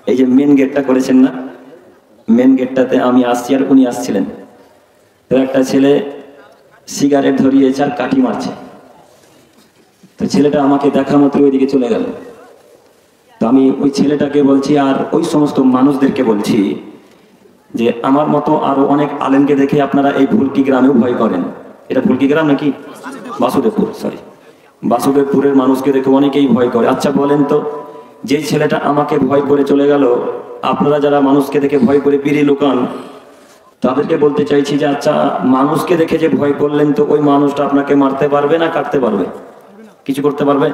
এই যে মেন গেটটা করেছেন না, মেন গেটটাতে আমি আসছি আর উনি আসছিলেন। তো একটা ছেলে সিগারেট ধরিয়েছে আর কাঠি মারছে। তো ছেলেটা আমাকে দেখা মাত্র ওইদিকে চলে গেল। তো আমি ওই ছেলেটাকে বলছি আর ওই সমস্ত মানুষদেরকে বলছি যে আমার মতো আরো অনেক আলেমকে দেখে আপনারা এই ফুলকি গ্রামেও ভয় করেন। এটা ফুলকি গ্রাম নাকি বাসুদেবপুর, সরি, বাসুদেবপুরের মানুষকে দেখে অনেকেই ভয় করে। আচ্ছা বলেন তো, যে ছেলেটা আমাকে ভয় করে চলে গেল, আপনারা যারা মানুষকে দেখে ভয় করে পিড়ি লুকান, তাদেরকে বলতে চাইছি যে আচ্ছা মানুষকে দেখে যে ভয় করলেন, তো ওই মানুষটা আপনাকে মারতে পারবে না কাটতে পারবে, কিছু করতে পারবে?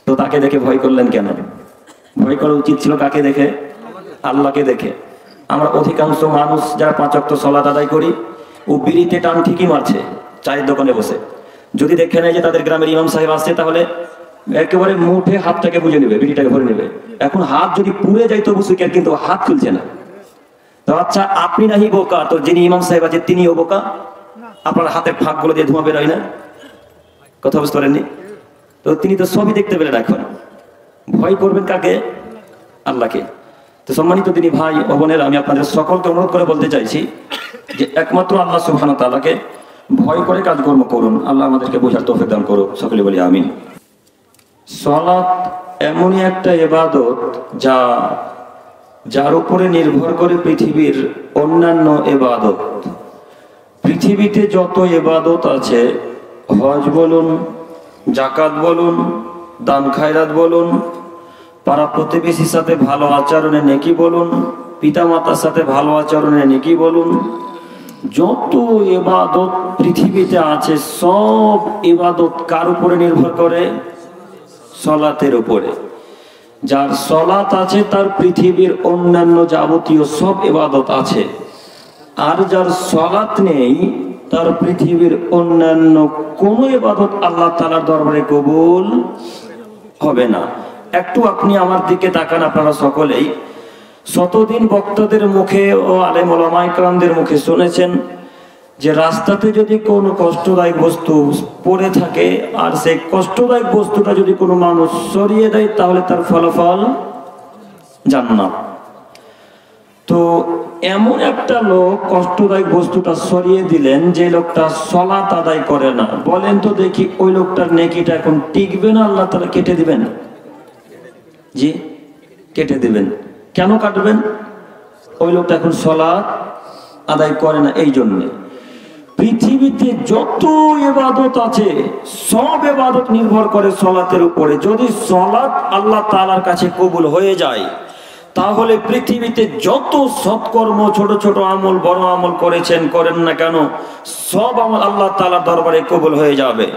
তো তাকে দেখে ভয় করলেন কেন? ভয় করা উচিত ছিল কাকে দেখে? আল্লাহকে দেখে। আমরা অধিকাংশ মানুষ যারা 5 ওয়াক্ত সালাত আদায় করি, ও বিড়িতে টান ঠিকই মারছে চায়ের দোকানে বসে। যদি দেখে নেয় যে তাদের গ্রামের ইমাম সাহেব আসছে, তাহলে একেবারে মুঠে হাতটাকে বুঝে নেবে, বিড়িটাকে ভরে নেবে। এখন হাত যদি পুড়ে যায় তবু সুখের, কিন্তু হাত খুলছে না। তো আচ্ছা আপনি নাহি বোকা, তো যিনি ইমাম সাহেব আছে তিনিও বোকা? আপনার হাতের ফাঁকগুলো দিয়ে ধোঁয়া বেরোয় না? কথা বুঝতে পারেননি? তো তিনি তো সবই দেখতে পেলেন। এখন ভয় করবেন কাকে? আল্লাহকে। তো সম্মানিত দিনী ভাই ও বোনেরা, আমি আপনাদের সকলকে অনুরোধ করে বলতে চাইছি যে একমাত্র আল্লাহ সুবহানাহু ওয়া তাআলাকে ভয় করে কাজকর্ম করুন। আল্লাহ আমাদেরকে বোঝার তৌফিক দান করুন। সকলে বলি আমিন। সালাত এমনই একটা ইবাদত যার উপরে নির্ভর করে পৃথিবীর অন্যান্য ইবাদত। পৃথিবীতে যত ইবাদত আছে, হজ বলুন, যাকাত বলুন, দান খায়রাত বলুন, পাড়া প্রতিবেশীর সাথে ভালো আচরণে নেকি বলুন, পিতা মাতার সাথে ভালো আচরণে নেকি বলুন, যত ইবাদত পৃথিবীতে আছে সব ইবাদত কার উপরে নির্ভর করে? সালাতের উপরে। যার সালাত আছে তার পৃথিবীর অন্যান্য যাবতীয় সব ইবাদত আছে, আর যার সালাত নেই তার পৃথিবীর অন্যান্য কোন ইবাদত আল্লাহ তাআলার দরবারে কবুল হবে না। একটু আপনি আমার দিকে তাকান, আপনারা সকলেই শতদিন বক্তাদের মুখে ও আলেম ওলামায়ে কেরামদের মুখে শুনেছেন যে রাস্তাতে যদি কোনো কষ্টদায়ক বস্তু পড়ে থাকে আর সেই কষ্টদায়ক বস্তুটা যদি কোনো মানুষ সরিয়ে দেয়, তাহলে তার ফলাফল জান্নাত। তো এমন একটা লোক কষ্টদায়ক বস্তুটা সরিয়ে দিলেন, যে লোকটা সালাত আদায় করে না। বলেন তো দেখি, ওই লোকটার নেকিটা এখন টিকবে না আল্লাহ তাআলা কেটে দিবেন? জি, কেটে দিবেন। কেন কাটবেন? ওই লোকটা এখন সালাত আদায় করে না। এই জন্য পৃথিবীতে যত ইবাদত আছে সব ইবাদত নির্ভর করে সালাতের উপরে। যদি সালাত আল্লাহ তাআলার কাছে কবুল হয়ে যায়, তাহলে পৃথিবীতে যত সৎকর্ম, ছোট ছোট আমল, বড় আমল করেছেন করেন না কেন, সব আমল আল্লাহ তাআলার দরবারে কবুল হয়ে যাবে।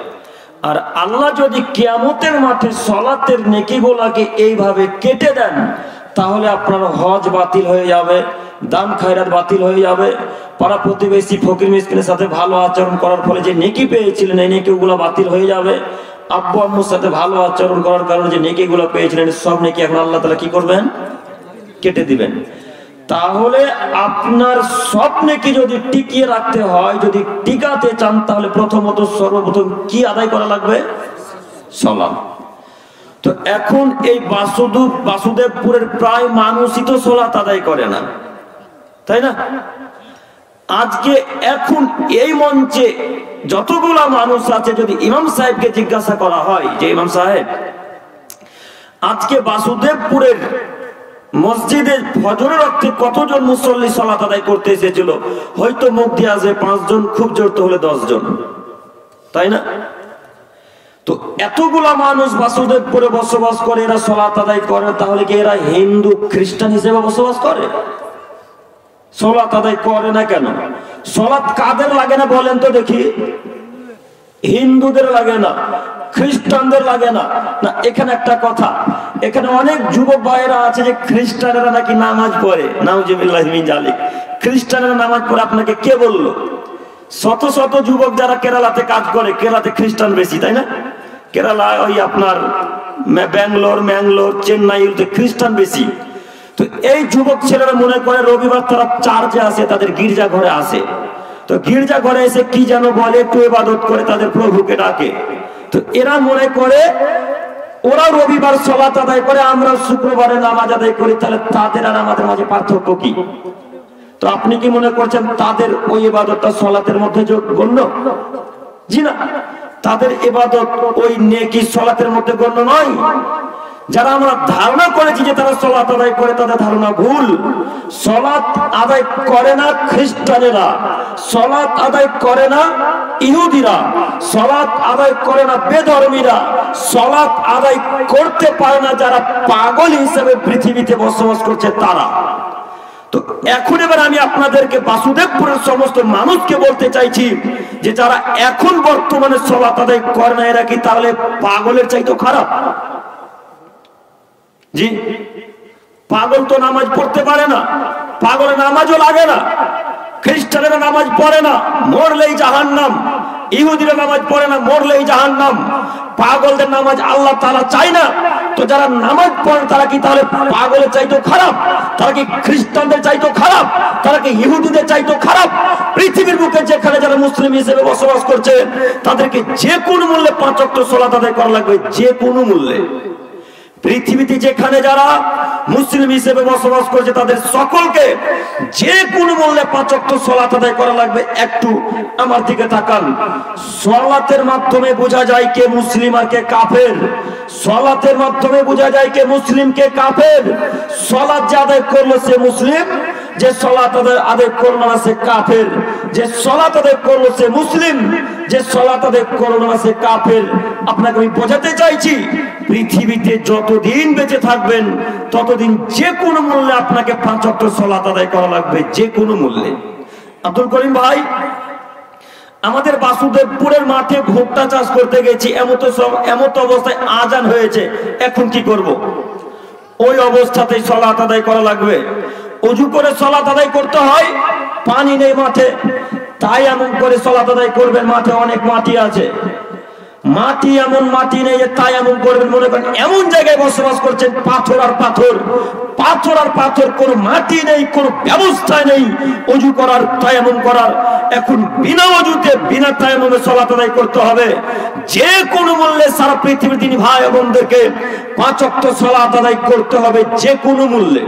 আর আল্লাহ যদি কিয়ামতের মাঠে সালাতের নেকিগুলোকে এইভাবে কেটে দেন, তাহলে আপনার হজ বাতিল হয়ে যাবে, দান খায়রাত বাতিল হয়ে যাবে, পাড়া প্রতিবেশী ফকির মিসকিনের সাথে ভালো আচরণ করার ফলে যে নেকি পেয়েছিলেন এই নেকিগুলো বাতিল হয়ে যাবে, আব্বু আম্মুর সাথে ভালো আচরণ করার কারণে যে নেকিগুলো পেয়েছিলেন সব নেকি এখন আল্লাহ তাআলা কি করবেন? কেটে দিবেন। তাহলে আপনার সব নেকি যদি টিকিয়ে রাখতে হয়, যদি টিকাতে চান, তাহলে প্রথমত সর্বপ্রথম কি আদায় করা লাগবে? সালাত। তো এখন এই বাসুদেবপুরের প্রায় মানুষই তো সালাত আদায় করে না, তাই না? আজকে এখন এই মঞ্চে যতগুলা মানুষ আছে, যদি ইমাম সাহেবকে জিজ্ঞাসা করা হয় যে ইমাম সাহেব, আজকে বাসুদেবপুরের মসজিদে ফজরের ওয়াক্তে কতজন মুসল্লি সালাত আদায় করতে এসেছিল, হয়তো মুখ দিয়ে আসবে 5 জন, খুব জোর তো হলে 10 জন, তাই না? তো এতগুলা মানুষ বাসুদেবপুরে বসবাস করে, এরা সালাত আদায় করে, তাহলে কি এরা হিন্দু খ্রিস্টান হিসেবে বসবাস করে? সালাত আদায় করে না কেন? সালাত কাদের লাগে না বলেন তো দেখি? হিন্দুদের লাগে না, খ্রিস্টানদের লাগে না। না, এখানে একটা কথা, এখানে অনেক যুবক ভাইয়েরা আছে যে খ্রিস্টানেরা নাকি নামাজ পড়ে, নাউজুবিল্লাহি মিন জালিক। খ্রিস্টানেরা নামাজ পড়ে আপনাকে কে বললো? শত শত যুবক যারা কেরালাতে কাজ করে, কেরালাতে খ্রিস্টান বেশি, তাই না? কেরালা ওই আপনার ব্যাঙ্গালোর, চেন্নাইতে খ্রিস্টান বেশি। তো এই যুবক ছেলেরা মনে করে রবিবার তারা চার্চে আসে, তাদের গির্জা ঘরে আসে। তো গির্জা ঘরে এসে কি যেন বলে, একটু ইবাদত করে তাদের প্রভুকে ডাকে। তো এরা মনে করে ওরা রবিবার সালাত আদায় করে, আমরা শুক্রবারে নামাজ আদায় করি, তাহলে তাদের আর আমাদের মাঝে পার্থক্য কি? তো আপনি কি মনে করছেন তাদের ওই ইবাদতটা সালাতের মধ্যে গণ্য? জি না, তাদের ইবাদত ওই নেকি সালাতের মধ্যে গণ্য নয়। যারা আমরা ধারণা করেছি যে তারা সালাত আদায় করে, তাদের ধারণা ভুল। সালাত আদায় করে না খ্রিস্টানেরা, সালাত আদায় করে না ইহুদিরা, সালাত আদায় করে না বেধর্মীরা, সালাত আদায় করতে পারে না যারা পাগল হিসেবে পৃথিবীতে বসবাস করছে তারা। তো এখন এবার আমি আপনাদেরকে বাসুদেবপুরের সমস্ত মানুষকে বলতে চাইছি যে যারা এখন বর্তমানে সালাত আদায় করে না, এরা কি তাহলে পাগলের চাইতেও খারাপ? জি, পাগল তো নামাজ পড়তে পারে না, পাগলের নামাজও লাগে না। খ্রিস্টানেরা নামাজ পড়ে না, মরলেই জাহান্নাম। ইহুদিরা নামাজ পড়ে না, মরলেই জাহান্নাম। পাগলদের নামাজ আল্লাহ তাআলা চায় না। তো যারা নামাজ পড়ে তারা কি তাহলে পাগলের চাইতেও খারাপ? তারা কি খ্রিস্টানদের চাইতেও খারাপ? তারা কি ইহুদিদের চাইতেও খারাপ? পৃথিবীর বুকে যেখানে যারা মুসলিম হিসেবে বসবাস করছে তাদেরকে যে কোনো মূল্যে 5 ওয়াক্ত সালাত আদায় করা লাগবে, যে কোনো মূল্যে। পৃথিবীতে যেখানে যারা মুসলিম হিসেবে বসবাস করছে তাদের সকলকে যে কোনো মূল্যে 5 ওয়াক্ত সালাত আদায় করা লাগবে। একটু আমার দিকে তাকান, সালাতের মাধ্যমে বোঝা যায় কে মুসলিম আর কে কাফের। সালাতের মাধ্যমে বোঝা যায় কে মুসলিম কে কাফের। সালাত যে আদায় করলো সে মুসলিম, যে সালাত আদায় করলো না সে কাফের। যে সালাত আদায় করলো সে মুসলিম, যে সালাত আদায় করলো না সে কাফের। আপনাকে আমি বোঝাতে চাইছি পৃথিবীতে যতদিন বেঁচে থাকবেন ততদিন যে কোনো মূল্যে আপনাকে 5 ওয়াক্ত সালাত আদায় করা লাগবে, যে কোনো মূল্যে। আব্দুল করিম ভাই, আমাদের বাসুদেবপুরের মাঠে ভুট্টা চাষ করতে গেছি, এমত অবস্থায় আজান হয়েছে, এখন কি করব? ওই অবস্থাতেই সালাত আদায় করা লাগবে। ওযু করে সালাত আদায় করতে হয়, পানি নেই মাঠে, তাই এমন করে সালাত আদায় করবেন। মাঠে অনেক মাটি আছে, মাটি এমন মাটি নেই যে তাই এমন করবেন। মনে করেন এমন জায়গায় বসবাস করছেন পাথর আর পাথর, পাথর আর পাথর, কোনো মাটি নেই, কোনো ব্যবস্থা নেই ওযু করার, তায়াম্মুম করার। এখন বিনা ওযুতে বিনা তায়াম্মুমে সালাত আদায় করতে হবে। যে কোনো মূল্যে সারা পৃথিবীর দিনী ভাই বোনদেরকে 5 ওয়াক্ত সালাত আদায় করতে হবে, যে কোনো মূল্যে।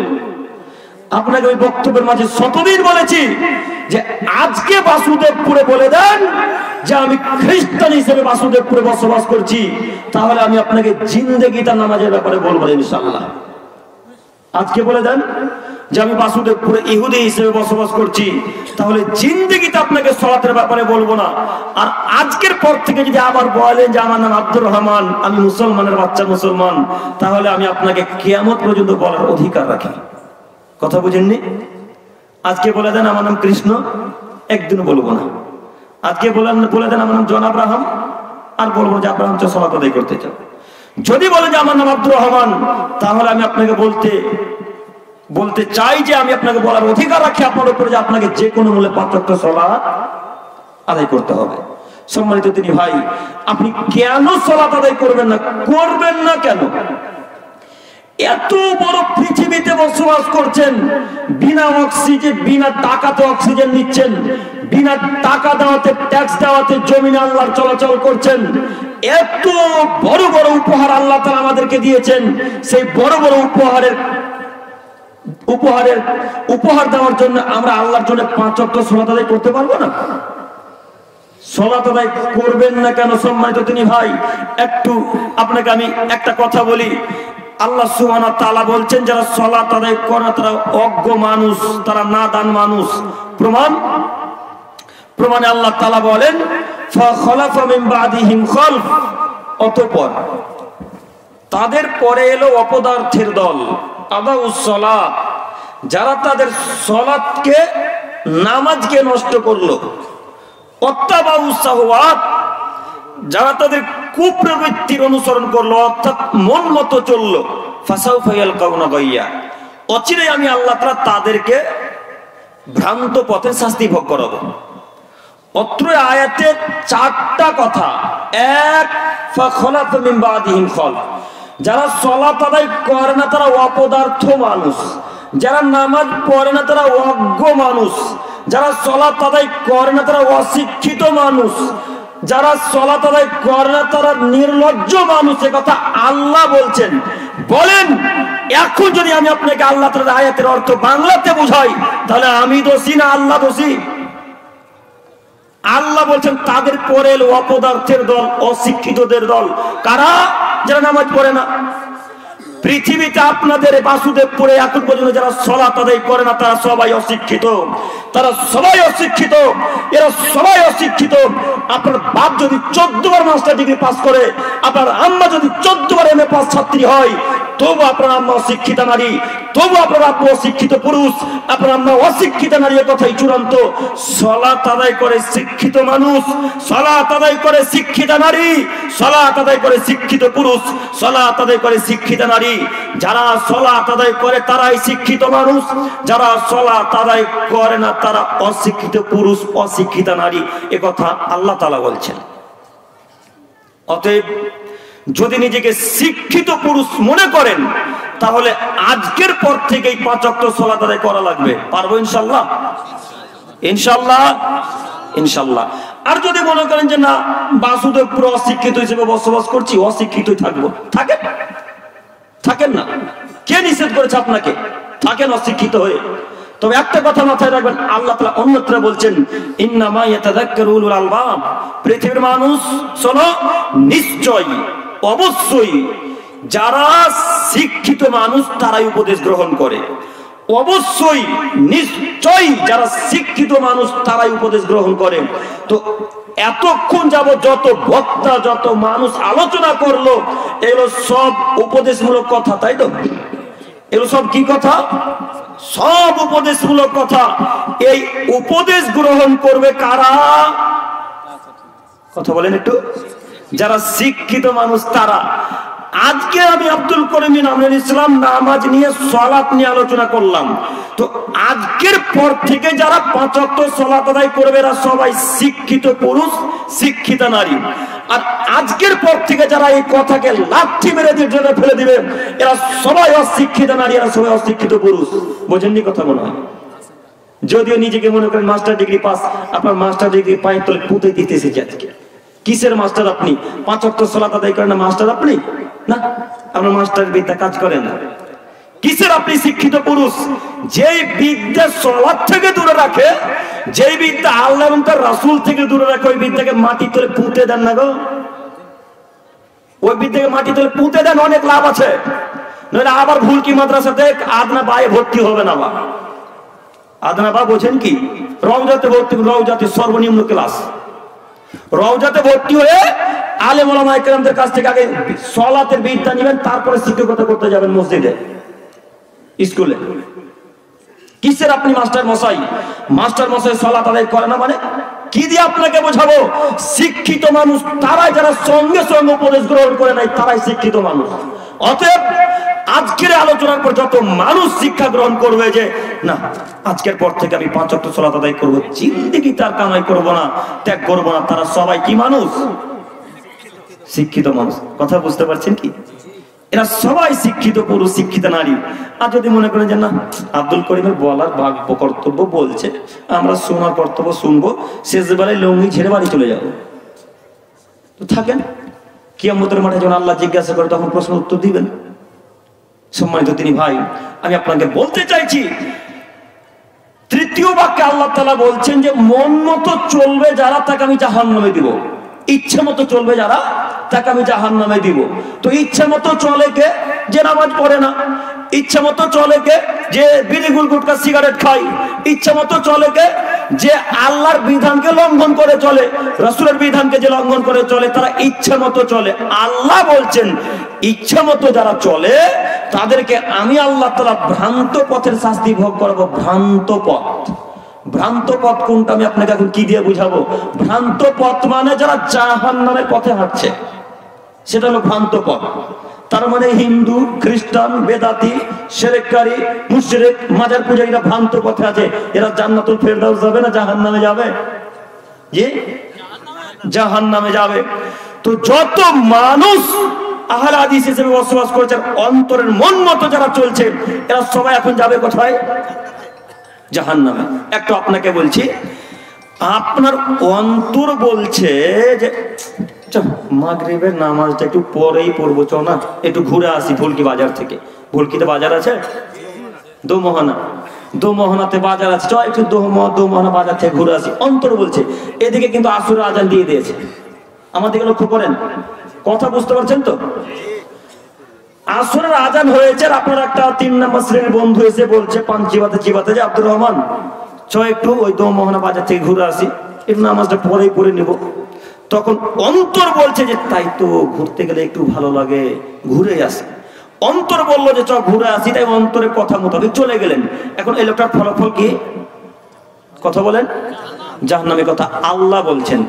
আপনাকে ওই বক্তব্যের মাঝে শতদিন বলেছি যে আজকে বাসুদেবপুরে বলে দেন যে আমি খ্রিস্টান হিসেবে বাসুদেবপুরে বসবাস করছি, তাহলে আমি আপনাকে জিন্দেগিটা নামাজের ব্যাপারে বলবো ইনশাআল্লাহ। আজকে বলে দেন যে আমি বাসুদেবপুরে ইহুদি হিসেবে বসবাস করছি, তাহলে জিন্দেগিতে আপনাকে সালাতের ব্যাপারে বলবো না। আর আজকের পর থেকে যদি আবার বলেন যে আমার নাম আব্দুর রহমান, আমি মুসলমানের বাচ্চা মুসলমান, তাহলে আমি আপনাকে কিয়ামত পর্যন্ত বলার অধিকার রাখি। কথা বুঝেননি? আজকে বলে দেন আমার নাম কৃষ্ণ, একদিনও বলবো না। আজকে বলে দেন আমার নাম জন আব্রাহাম, আর বলবো যে আব্রাহাম সালাত আদায় করতে চাও। যদি বলে যে আমার নাম আব্দুর রহমান, তাহলে আমি আপনাকে বলতে চাই যে আমি আপনাকে বলার অধিকার রাখি আপনার উপরে যে আপনাকে যে কোনো মূল্যে 5 ওয়াক্ত সালাত আদায় করতে হবে। সম্মানিত তিনি ভাই, আপনি কেন সালাত আদায় করবেন না কেন? এত বড় পৃথিবীতে বসবাস করছেন, বিনা অক্সিজেন, বিনা টাকাতে অক্সিজেন নিচ্ছেন, বিনা টাকা দেওয়াতে, ট্যাক্স দেওয়াতে জমিনে আল্লাহর চলাচল করছেন। এত বড় বড় উপহার আল্লাহ তাআলা আমাদেরকে দিয়েছেন, সেই বড় বড় উপহার দেওয়ার জন্য আমরা আল্লাহর জন্য 5 ওয়াক্ত সালাত আদায় করতে পারবো না? সালাত আদায় করবেন না কেন? সম্মানিত তিনি ভাই, একটু আপনাকে আমি একটা কথা বলি। আল্লাহ সুবহানাহু ওয়া তাআলা বলছেন যারা সালাত আদায় করে না তারা অজ্ঞ মানুষ, তারা নাদান মানুষ। প্রমাণে আল্লাহ তাআলা বলেন ফাখালাফা মিন বাদিহিম খালফ, অতঃপর তাদের পরে এলো অপদার্থের দল, আদাউস সালাত, যারা তাদের সালাতকে, নামাজকে নষ্ট করলো। ওয়াত্তাবাউস শাহওয়াত, যারা তাদের কুপ্রবৃত্তির অনুসরণ করলো, অর্থাৎ মন মতো চললো। ফাসাউফা ইয়ালকাউনা গাইয়া, অচিরেই আমি আল্লাহ তাআলা তাদেরকে ভ্রান্ত পথে শাস্তি ভোগ করাবো। অত্র আয়াতে 4টা কথা। এক, ফাখালাফা মিন বাদিহিম খালফ, যারা সালাত আদায় করে না তারা অপদার্থ মানুষ, যারা নামাজ পড়ে না তারা অজ্ঞ মানুষ, যারা সালাত আদায় করে না তারা অশিক্ষিত মানুষ। যারা সালাত আদায় করে না তারা নির্লজ্জ মানুষ, এ কথা আল্লাহ বলছেন। বলেন এখন যদি আমি আপনাকে আল্লাহ তাআলার আয়াতের অর্থ বাংলাতে বুঝাই, তাহলে আমি দোষী না আল্লাহ দোষী? আল্লাহ বলছেন তাদের পরে এলো অপদার্থের দল, অশিক্ষিতদের দল। কারা? যারা নামাজ পড়ে না। পৃথিবীতে আপনাদের বাসুদেবপুরে এখন পর্যন্ত যারা সালাত আদায় করে না তারা সবাই অশিক্ষিত, তারা সবাই অশিক্ষিত, এরা সবাই অশিক্ষিত। আপনার বাপ যদি 14 বার মাস্টার ডিগ্রি পাস করে, আপনার আম্মা যদি 14 বার এমএ পাস ছাত্রী হয়, তবু আপনার আম্মা অশিক্ষিত নারী, তবু আপনার আব্বু অশিক্ষিত পুরুষ, আপনার আম্মা অশিক্ষিত নারী, এ কথাই চূড়ান্ত। সালাত আদায় করে শিক্ষিত মানুষ, সালাত আদায় করে শিক্ষিত নারী, সালাত আদায় করে শিক্ষিত পুরুষ, সালাত আদায় করে শিক্ষিত নারী। যারা সালাত আদায় করে তারাই শিক্ষিত মানুষ, যারা সালাত আদায় করে না তারা অশিক্ষিত পুরুষ, অশিক্ষিত নারী, এ কথা আল্লাহ তাআলা বলছেন। অতএব যদি নিজেকে শিক্ষিত পুরুষ মনে করেন, তাহলে আজকের পর থেকেই 5 ওয়াক্ত সালাত আদায় করা লাগবে। পারবো ইনশাআল্লাহ? ইনশাআল্লাহ, ইনশাআল্লাহ। আর যদি মনে করেন যে না, বাসুদেবপুর অশিক্ষিত হিসেবে বসবাস করছি, অশিক্ষিতই থাকবো, থাকেন, থাকেন না। কে নিষেধ করেছে আপনাকে? থাকেন অশিক্ষিত হয়ে। তবে একটা কথা মাথায় রাখবেন, আল্লাহ তাআলা অন্যত্র বলছেন ইন্নামা ইয়াতাযাক্কারু উলুল আলবাব। পৃথিবীর মানুষ শোনো, নিশ্চয়ই, অবশ্যই যারা শিক্ষিত মানুষ তারাই উপদেশ গ্রহণ করে। অবশ্যই, নিশ্চয়ই যারা শিক্ষিত মানুষ তারাই উপদেশ গ্রহণ করে। তো এতক্ষণ যাবত যত বক্তা, যত মানুষ আলোচনা করলো, এগুলো সব উপদেশমূলক কথা, তাই তো? এগুলো সব কি কথা? সব উপদেশমূলক কথা। এই উপদেশ গ্রহণ করবে কারা? কথা বলেন একটু। যারা শিক্ষিত মানুষ তারা। আজকে আমি আব্দুল করিম বিন আমরুল ইসলাম নামাজ নিয়ে, সালাত নিয়ে আলোচনা করলাম। তো আজকের পর থেকে যারা 5 ওয়াক্ত সালাত আদায় করবে এরা সবাই শিক্ষিত পুরুষ, শিক্ষিত নারী। আর আজকের পর থেকে যারা এই কথাকে লাথি মেরে দিয়ে ফেলে দিবে, এরা সবাই অশিক্ষিত নারী, এরা সবাই অশিক্ষিত পুরুষ। বোঝেননি কথা মনে হয়? যদিও নিজেকে মনে করেন মাস্টার ডিগ্রি পাস, আপনার মাস্টার ডিগ্রি পায়ের তলে পুঁতে দিতে এসেছে আজকে। কিসের মাস্টার আপনি? 5 ওয়াক্ত সালাত আদায় করেন না মাস্টার আপনি? না, আপনার মাস্টার বিদ্যা কাজ করে না। কিসের আপনি শিক্ষিত পুরুষ? যেই বিদ্যা সালাত থেকে দূরে রাখে, যেই বিদ্যা আল্লাহ এবং তার রাসূল থেকে দূরে রাখে, ওই বিদ্যাকে মাটি তলে পুঁতে দেন না গো। ওই বিদ্যাকে মাটি তলে পুঁতে দেন, অনেক লাভ আছে। নইলে আবার ভুল কি মাদ্রাসাতে আদনা বায়ে ভর্তি হবে না। বা আদনা বা বোঝেন কি? রওজাতে ভর্তি, রওজাতে সর্বনিম্ন ক্লাস। রওজাতে ভর্তি হয়ে আলেম ওলামা ইকরামদের কাছ থেকে আগে সালাতের বিদ্যা নেবেন, তারপরে শিক্ষকতা করতে যাবেন মসজিদে, স্কুলে। কিসের আপনি মাস্টার মশাই? মাস্টার মশাই সালাত আদায় করে না মানে কি দিয়ে আপনাকে বোঝাবো? শিক্ষিত মানুষ তারাই যারা সঙ্গে সঙ্গে উপদেশ গ্রহণ করে নাই, তারাই শিক্ষিত মানুষ। অতএব আজকের আলোচনার পর যত মানুষ শিক্ষা গ্রহণ করবে যে না, আজকের পর থেকে আমি 5 ওয়াক্ত সালাত আদায় করবো, জিন্দেগি তার কামাই করবো না, ত্যাগ করবো না, তারা সবাই কি মানুষ? শিক্ষিত মানুষ। কথা বুঝতে পারছেন কি? এরা সবাই শিক্ষিত পুরুষ, শিক্ষিত নারী। আর যদি মনে করেন যে না, আব্দুল করিমের বলার ভাগ্য কর্তব্য বলছে, আমরা শোনার কর্তব্য শুনবো, শেষ বেলায় লঙ্গি ঝেড়ে বাড়ি চলে যাবো, তো থাকেন। কিয়ামতের মাঠে যখন আল্লাহ জিজ্ঞাসা করে তখন প্রশ্ন উত্তর দিবেন। সম্মানিত তিনি ভাই, আমি আপনাকে বলতে চাইছি, তৃতীয় বাক্যে আল্লাহ তাআলা বলছেন যে মন মতো চলবে যারা, তাকে আমি জাহান্নামে দিব। ইচ্ছে মতো চলবে যারা, তাকে আমি জাহান্নামে দিব। তো ইচ্ছে মতো চলে কে? যে নামাজ পড়ে না। ইচ্ছে মতো চলে কে? যে বিড়ি গুটখা সিগারেট খায়। ইচ্ছে মতো চলে কে? যে আল্লাহর বিধানকে লঙ্ঘন করে চলে, রাসূলের বিধানকে যে লঙ্ঘন করে চলে, তারা ইচ্ছে মতো চলে। আল্লাহ বলছেন ইচ্ছে মতো যারা চলে তাদেরকে আমি আল্লাহ তাআলা ভ্রান্ত পথের শাস্তি ভোগ করাবো। ভ্রান্ত পথ। ভ্রান্ত পথ কোনটা আমি আপনাকে এখন কি দিয়ে বুঝাবো? ভ্রান্ত পথ মানে যারা জাহান্নামের পথে হাঁটছে, সেটা হলো ভ্রান্ত পথ। তার মানে হিন্দু, খ্রিস্টান, বেদাতি, শিরককারী, মুশরিক, মাজার পূজারীরা ভ্রান্ত পথে আছে। এরা জান্নাতুল ফেরদাউস যাবে না জাহান্নামে যাবে? জি, জাহান্নামে যাবে। তো যত মানুষ আহলে হাদিস হিসেবে বসবাস করছে, অন্তরের মন মতো যারা চলছে, এরা সবাই এখন যাবে কোথায়? জাহান্নামে। একটু আপনাকে বলছি, আপনার অন্তর বলছে যে মাগরিবের নামাজটা একটু পরেই পড়বো, চ না একটু ঘুরে আসি ভুলকি বাজার থেকে। ভুলকিতে বাজার আছে, দোমোহনাতে বাজার আছে, চ একটু দোমোহনা বাজার থেকে ঘুরে আসি। অন্তর বলছে। এদিকে কিন্তু আসরের আজান দিয়ে দিয়েছে। আমাদেরকে লক্ষ্য করেন, কথা বুঝতে পারছেন তো? আসরের আজান হয়েছে, আপনার একটা 3 নম্বর শ্রেণীর বন্ধু এসে বলছে পান চিবাতে যে আব্দুর রহমান চ একটু ওই দোমোহনা বাজার থেকে ঘুরে আসি, একটু নামাজটা পরেই পড়ে নিব। তখন অন্তর বলছে যে তাই তো, ঘুরতে গেলে একটু ভালো লাগে, ঘুরে আসি। অন্তর বললো যে চ ঘুরে আসি, তাই অন্তরের কথা মোতাবেক চলে গেলেন। এখন এই লোকটার ফলাফল কি? কথা বলেন, জাহান্নামের কথা আল্লাহ বলছেন।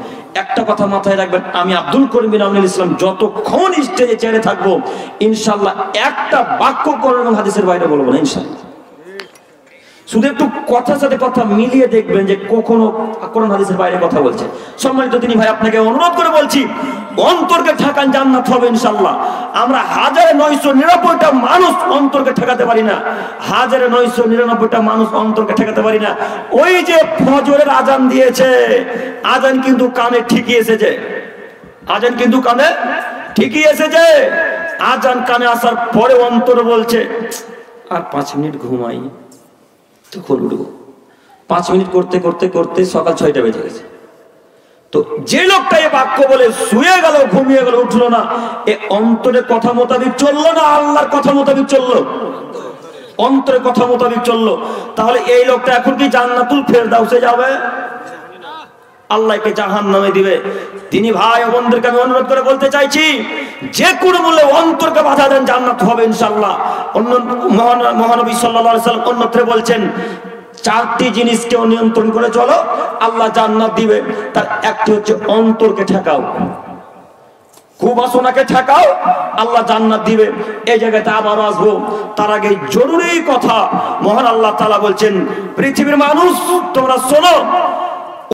একটা কথা মাথায় রাখবেন, আমি আব্দুল করিম বিন আমিনুল ইসলাম যতক্ষণ স্টেজে চেয়ারে থাকবো ইনশাআল্লাহ একটা বাক্য কোরআন এবং হাদিসের বাইরে বলবো না ইনশাআল্লাহ। শুধু একটু কথার সাথে কথা মিলিয়ে দেখবেন যে কখনো কোরআন হাদিসের বাইরে কথা বলছে। সম্মানিত তিনি ভাই, আপনাকে অনুরোধ করে বলছি, অন্তরকে ঠেকান, জান্নাত হবে ইনশাআল্লাহ। আমরা 1999টা মানুষ অন্তরকে ঠেকাতে পারি না, 1999টা মানুষ অন্তরকে ঠেকাতে পারি না। ওই যে ফজরের আজান দিয়েছে, আজান কিন্তু কানে ঠিকই এসেছে, আজান কিন্তু কানে ঠিকই এসেছে। আজান কানে আসার পরে অন্তর বলছে আর 5 মিনিট ঘুমাই, তখন উঠবো। 5 মিনিট করতে করতে করতে সকাল 6টা বেজে গেছে। তো যে লোকটা এই বাক্য বলে শুয়ে গেল, ঘুমিয়ে গেল, উঠলো না, এ অন্তরের কথা মোতাবেক চললো না আল্লাহর কথা মোতাবেক চললো? অন্তরের কথা মোতাবেক চললো। তাহলে এই লোকটা এখন কি জান্নাতুল ফেরদাউসে যাবে? আল্লাহকে জাহান্নামে দিবে। তিনি ভাই ও বোনদেরকে আমি অনুরোধ করে বলতে চাইছি, যে কোনো মূল্যে অন্তরকে বাধা দেন, জান্নাত হবে ইনশাআল্লাহ। অন্য মহানবী সাল্লাল্লাহু আলাইহি সাল্লাম অন্যত্রে বলছেন 4টি জিনিসকে নিয়ন্ত্রণ করে চলো, আল্লাহ জান্নাত দিবে। তার একটি হচ্ছে অন্তরকে ঠেকাও, কুবাসনাকে ঠেকাও, আল্লাহ জান্নাত দিবে। এই জায়গাতে আবার আসবো, তার আগে জরুরি কথা। মহান আল্লাহ তাআলা বলছেন, পৃথিবীর মানুষ তোমরা শোনো,